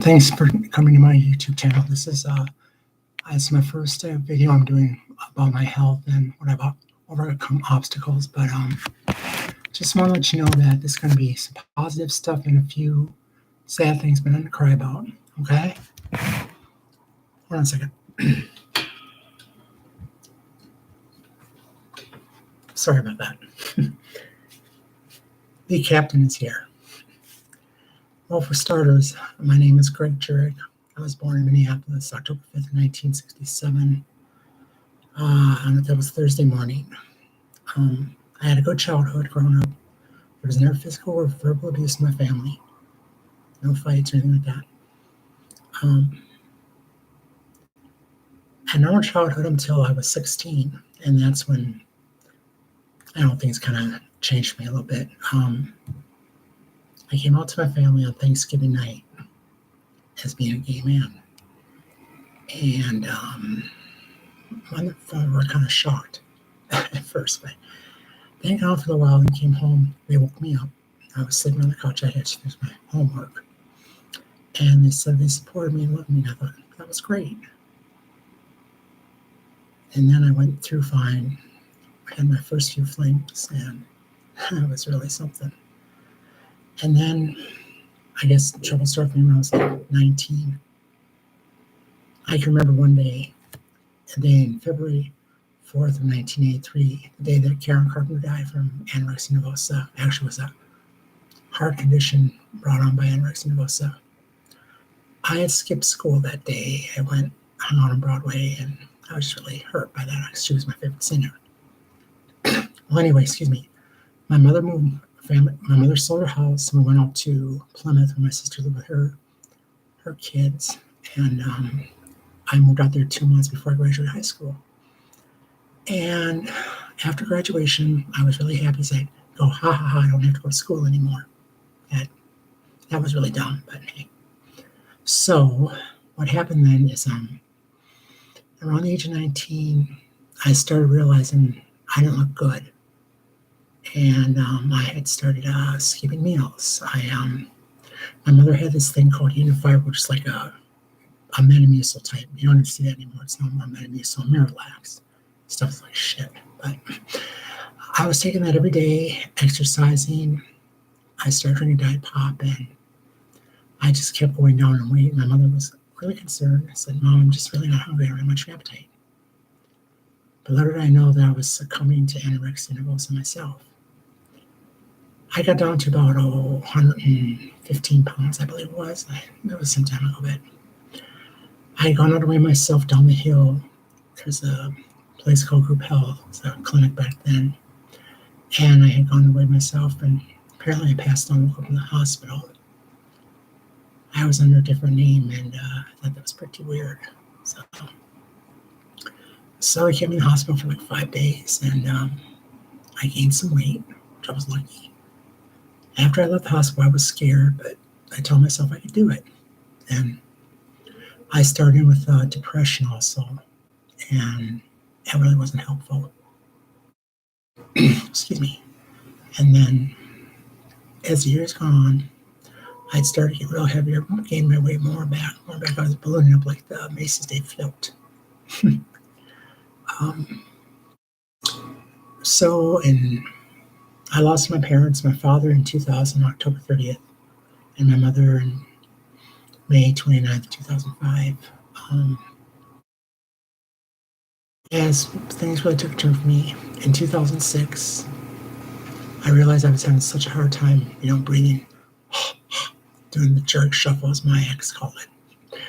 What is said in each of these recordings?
Thanks for coming to my YouTube channel. It's my first video I'm doing about my health and what I've overcome obstacles. But just want to let you know that there's going to be some positive stuff and a few sad things, but nothing to cry about. Okay? Hold on a second. Sorry about that. The captain is here. Well, for starters, my name is Greg Jurek. I was born in Minneapolis, October 5th, 1967. That was Thursday morning. I had a good childhood growing up. There was never physical or verbal abuse in my family. No fights or anything like that. I had a normal childhood until I was 16, and that's when things kind of changed for me a little bit. I came out to my family on Thanksgiving night as being a gay man. And my family were kind of shocked at first, but they hung out for a while and came home. They woke me up. I was sitting on the couch. I had to finish my homework. And they said they supported me and loved me. And I thought, that was great. And then I went through fine. I had my first few flings, and it was really something. And then, I guess trouble started for me when I was like 19. I can remember one day, a day in February 4th of 1983, the day that Karen Carpenter died from anorexia nervosa. Actually, was a heart condition brought on by anorexia nervosa. I had skipped school that day. I hung out on Broadway, and I was really hurt by that. She was my favorite singer. Well, anyway, excuse me. My mother sold her house, and we went out to Plymouth where my sister lived with her kids. And I moved out there 2 months before I graduated high school. And after graduation, I was really happy to go, ha ha ha, I don't have to go to school anymore. That was really dumb, but hey. So what happened then is around the age of 19, I started realizing I didn't look good. And I had started skipping meals. My mother had this thing called Unifiber, which is like a Metamucil type. You don't even see that anymore. It's no more Metamucil, Miralax. Stuff's like shit. But I was taking that every day, exercising. I started drinking Diet Pop, and I just kept going down in weight. My mother was really concerned. I said, Mom, I'm just really not hungry. I don't have much appetite. But little did I know that I was succumbing to anorexia nervosa myself. I got down to about 115 pounds, I believe it was. That was some time ago, but I had gone out of way myself down the hill. There's a place called Group Health. It was a clinic back then. And I had gone away myself, and apparently I passed on in the hospital. I was under a different name, and I thought that was pretty weird. So I came in the hospital for like 5 days, and I gained some weight, which I was lucky. After I left the hospital, I was scared, but I told myself I could do it. And I started with depression also, and that really wasn't helpful. Excuse me. And then as the years gone on, I'd started to get real heavier, gained my weight more back. I was ballooning up like the Macy's Day Float. I lost my parents, my father in 2000, October 30th, and my mother in May 29th, 2005. As things really took a turn for me, in 2006, I realized I was having such a hard time, breathing, doing the jerk shuffle, as my ex called it.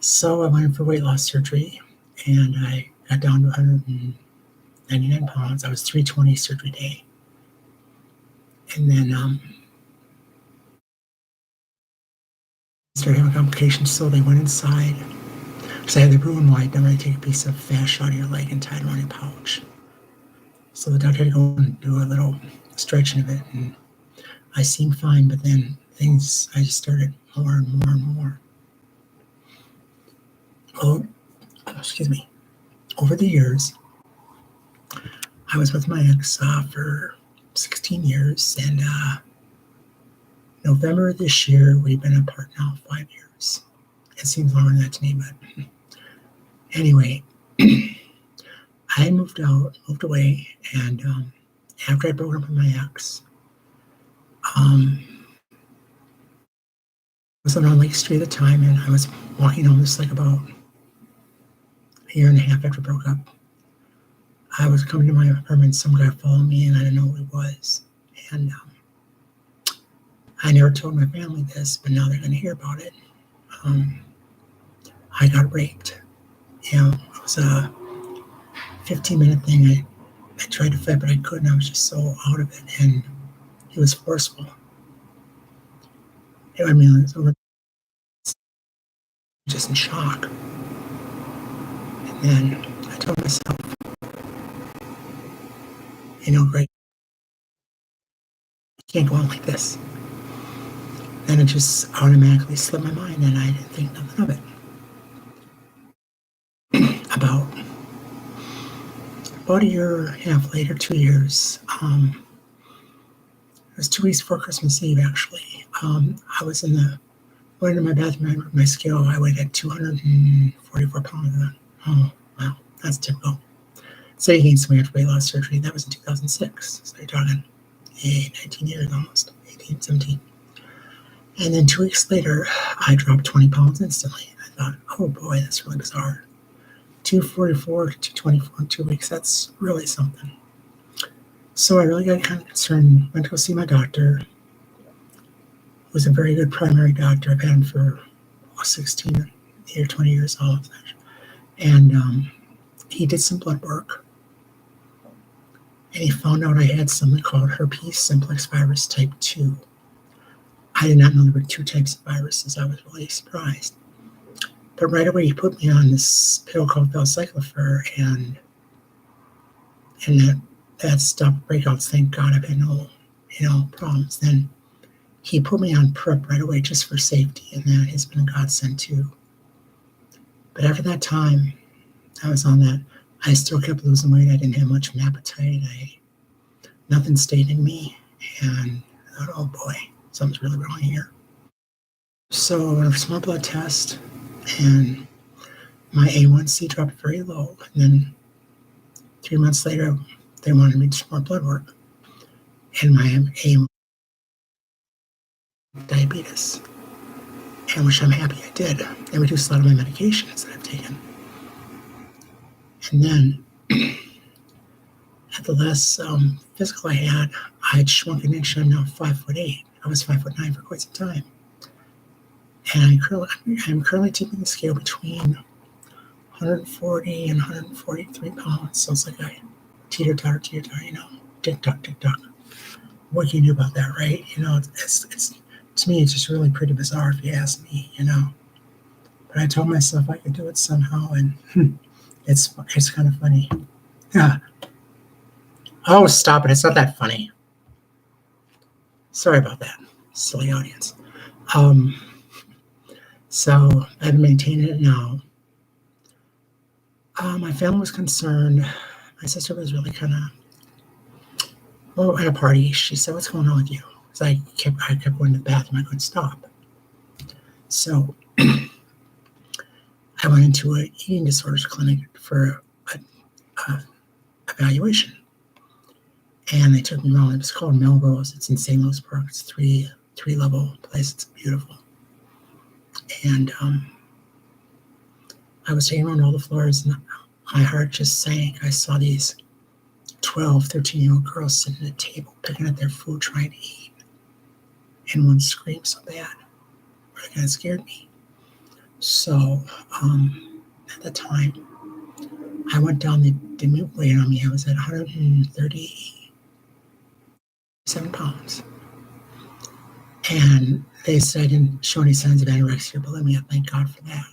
So I went in for weight loss surgery, and I got down to 199 pounds. I was 320 surgery day. And then started having complications, so they went inside. Because I had the Roux-en-Y done, I take a piece of fascia out of your leg and tie it around your pouch. So the doctor had to go and do a little stretching of it, and I seemed fine, but then I just started more and more and more. Oh, excuse me. Over the years, I was with my ex for 16 years, and November of this year, we've been apart now 5 years. years. It seems longer than that to me, but anyway, I moved away, and after I broke up with my ex, I was on Lake Street at the time, and I was walking home just like about a year and a half after I broke up. I was coming to my apartment, some guy followed me, and I didn't know who he was. And I never told my family this, but now they're going to hear about it. I got raped. You know, it was a 15-minute thing. I tried to fight, but I couldn't. I was just so out of it, and he was forceful. I mean, it was over, just in shock. And then I told myself, you know, Greg, you can't go on like this. Then it just automatically slipped my mind, and I didn't think nothing of it. About a year and a half later, 2 years, it was 2 weeks before Christmas Eve, actually. I was went into my bathroom, I broke my scale. I weighed at 244 pounds. Oh, wow, that's typical. Say gained some weight after weight loss surgery. That was in 2006. So you're talking 19 years almost, 18, 17. And then 2 weeks later, I dropped 20 pounds instantly. I thought, oh boy, that's really bizarre. 244 to 224 in 2 weeks, that's really something. So I really got kind of concerned, went to go see my doctor, who was a very good primary doctor. I've had him for 16 or 20 years old. And he did some blood work, and he found out I had something called herpes simplex virus type 2. I did not know there were 2 types of viruses. I was really surprised. But right away, he put me on this pill called valacyclovir, and that stopped breakouts. Thank God, I've had no, problems. Then he put me on PrEP right away just for safety, and that has been a godsend too. But after that time, I was on that. I still kept losing weight. I didn't have much of an appetite. Nothing stayed in me, and I thought, oh boy, something's really wrong here. So I went for some more blood test, and my A1C dropped very low. And then 3 months later, they wanted me to do more blood work, and my A1 diabetes, and which I'm happy I did. They reduced a lot of my medications that I've taken. And then at the last physical I had shrunk an inch. I'm now 5'8". I was 5'9" for quite some time. And I'm currently tipping the scale between 140 and 143 pounds. So it's like a teeter-totter, tick-tock. What can you do about that, right? It's to me, it's just really pretty bizarre if you ask me, But I told myself I could do it somehow, and it's kind of funny. Yeah. Oh, stop it. It's not that funny. Sorry about that, silly audience. So I've maintained it now. My family was concerned. My sister was really kind of, at a party, she said, what's going on with you? Because I kept going to the bathroom. I couldn't stop. So I went into an eating disorders clinic for a evaluation. And they took me around. It was called Melrose. It's in St. Louis Park. It's three-level place. It's beautiful. And I was taking around all the floors, and my heart just sank. I saw these 12, 13-year-old girls sitting at a table, picking at their food, trying to eat. And one screamed so bad. It really kind of scared me. So at the time, I went down, the weight on me. I was at 137 pounds. And they said I didn't show any signs of anorexia or bulimia. Thank God for that.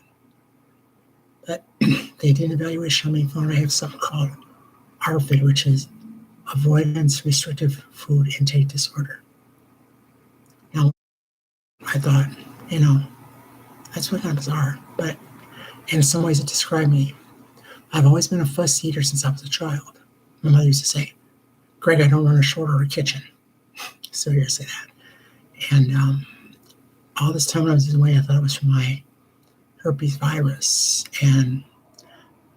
But they did an evaluation on me and found I have something called ARFID, which is Avoidance Restrictive Food Intake Disorder. Now, I thought, that's really kind of bizarre. But in some ways it described me. I've always been a fuss eater since I was a child. My mother used to say, Greg, I don't run a shoulder or a kitchen. So here to say that. And all this time when I was losing weight, I thought it was from my herpes virus. And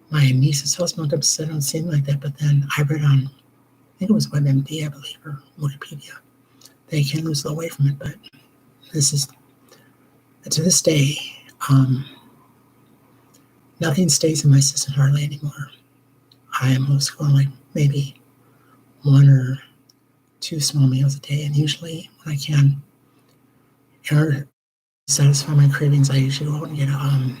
my niece's husband looked up and said, "I don't seem like that." But then I read on, I think it was WebMD, I believe, or Wikipedia, they can lose a little weight from it. But this is, to this day, nothing stays in my system hardly anymore. I am most going like maybe 1 or 2 small meals a day, and usually when I can, in order to satisfy my cravings, I usually go out and get a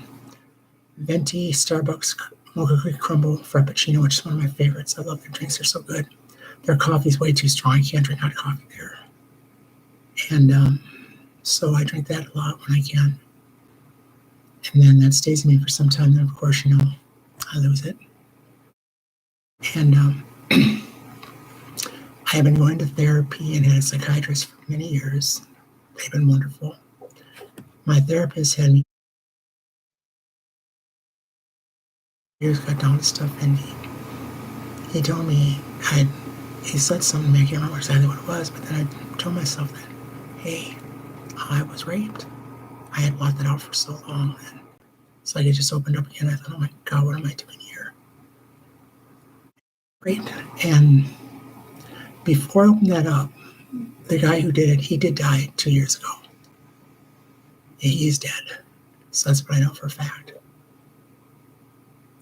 venti Starbucks mocha cream crumble frappuccino, which is one of my favorites. I love their drinks; they're so good. Their coffee's way too strong. I can't drink hot coffee there, and so I drink that a lot when I can, and then that stays in me for some time. Then, of course, I lose it, and I have been going to therapy and had a psychiatrist for many years. They've been wonderful. My therapist had me years got down to stuff, and he told me he said something to me. I can't remember exactly what it was, but then I told myself that, hey, I was raped. I had blocked it out for so long, and it's like it just opened up again. I thought, oh my God, what am I doing here? Great. And before I opened that up, the guy who did it, he did die 2 years ago. He's dead. So that's what I know for a fact.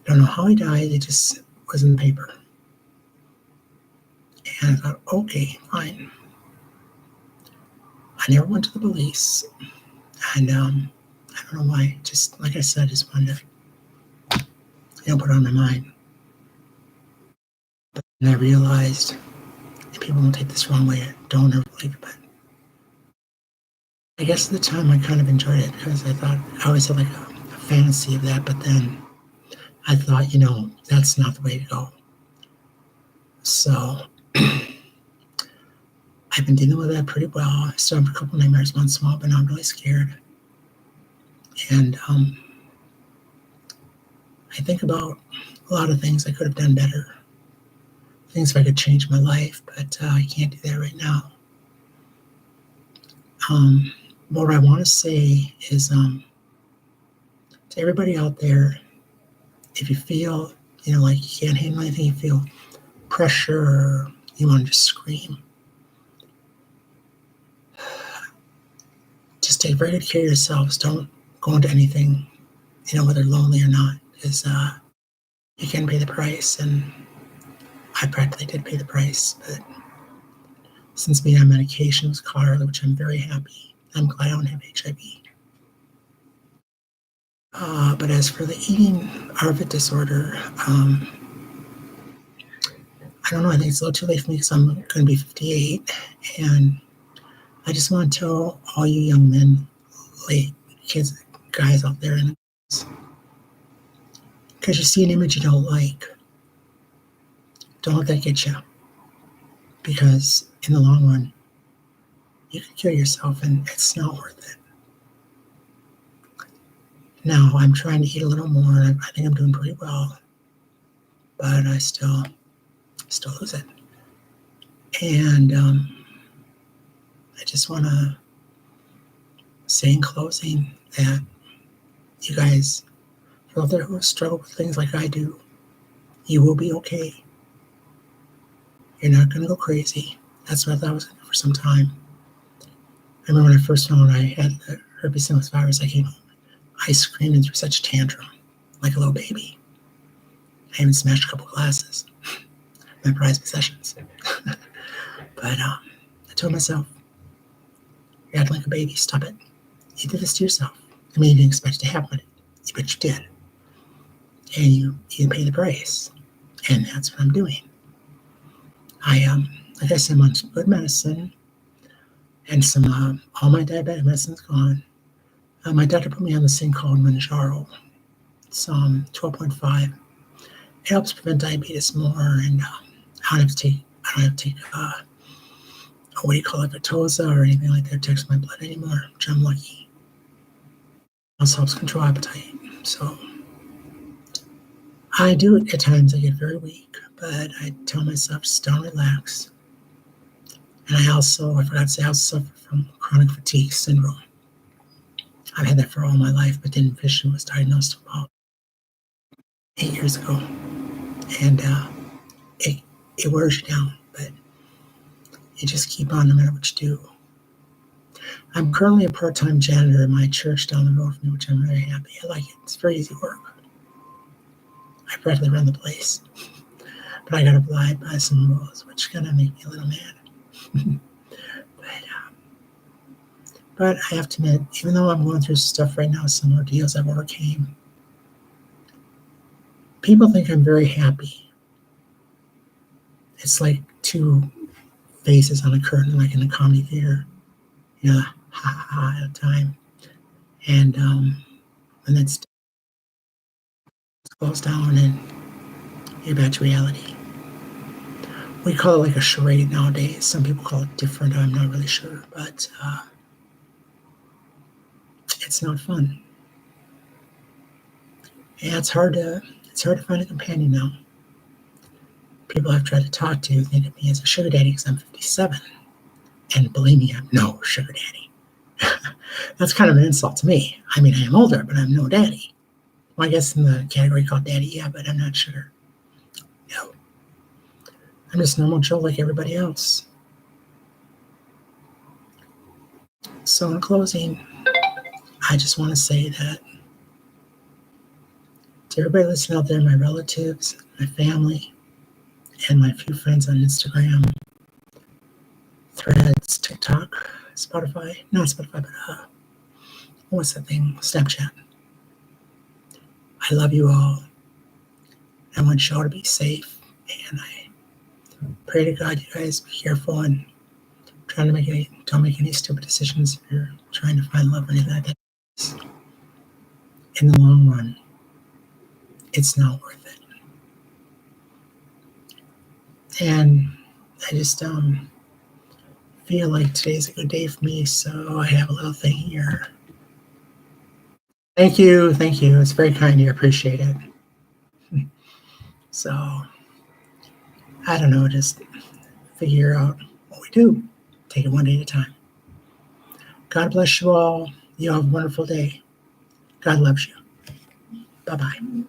I don't know how he died. It just was in the paper. And I thought, okay, fine. I never went to the police. And I don't know why. Just like I said, I just wanted to, put it on my mind. But then I realized, and people don't take this wrong way, I don't ever believe it, but I guess at the time I kind of enjoyed it because I thought I always had like a fantasy of that, but then I thought, that's not the way to go. So I've been dealing with that pretty well. I still have a couple nightmares once in a while, but now I'm really scared. And I think about a lot of things I could have done better. Things if I could change my life, but I can't do that right now. What I want to say is to everybody out there, if you feel, like you can't handle anything, you feel pressure, or you want to just scream, just take very good care of yourselves. Don't go into anything, whether lonely or not, because you can pay the price, and I practically did pay the price, but since being on medication was caught early, which I'm very happy. I'm glad I don't have HIV. But as for the eating ARVID disorder, I don't know. I think it's a little too late for me because I'm going to be 58. And I just want to tell all you young men, kids, guys out there, because you see an image you don't like, don't let that get you. Because in the long run, you can kill yourself and it's not worth it. Now, I'm trying to eat a little more. I think I'm doing pretty well. But I still lose it. And I just want to say in closing that you guys, for out there who struggle with things like I do, you will be okay. You're not going to go crazy. That's what I thought I was going to do for some time. I remember when I first found I had the herpes simplex virus, I came home. I screamed and threw such a tantrum, like a little baby. I even smashed a couple glasses, my prized possessions. But I told myself, you're acting like a baby, stop it. You did this to yourself. I mean, you didn't expect it to happen, but you did. And you pay the price. And that's what I'm doing. Like I said, I'm on some good medicine, and some all my diabetic medicine's gone. My doctor put me on this thing called Manjaro. It's 12.5. It helps prevent diabetes more, and I don't have to take what do you call it, Victoza or anything like that to text my blood anymore, which I'm lucky. Also helps control appetite. So I do it at times. I get very weak, but I tell myself, just don't relax. And I forgot to say, I also suffer from chronic fatigue syndrome. I've had that for all my life, but then vision was diagnosed about 8 years ago, and it it wears you down, but you just keep on no matter what you do. I'm currently a part-time janitor in my church down the road from me, which I'm very happy. I like it. It's very easy work. I practically run the place, but I got to abide by some rules, which kind of make me a little mad. But I have to admit, even though I'm going through stuff right now, some ordeals I've overcame, people think I'm very happy. It's like two faces on a curtain, like in a comedy theater. Ha ha ha at a time. And when that's closed down and you're back to reality. We call it like a charade nowadays. Some people call it different. I'm not really sure, but it's not fun. Yeah, it's hard to find a companion now. People I've tried to talk to think of me as a sugar daddy because I'm 57, and believe me, I'm no sugar daddy. That's kind of an insult to me. I mean, I am older, but I'm no daddy. Well, I guess in the category called daddy, yeah, but I'm not sugar. No, I'm just normal Joe like everybody else. So in closing, I just want to say that to everybody listening out there, my relatives, my family, and my few friends on Instagram, Threads, TikTok, Spotify, not Spotify, but what's that thing? Snapchat. I love you all. I want you all to be safe, and I pray to God you guys be careful and don't make any stupid decisions if you're trying to find love or anything like that. In the long run, it's not worth it. And I just feel like today's a good day for me, so I have a little thing here. Thank you. It's very kind of you. I appreciate it. So, I don't know, just figure out what we do. Take it one day at a time. God bless you all. You have a wonderful day. God loves you. Bye-bye.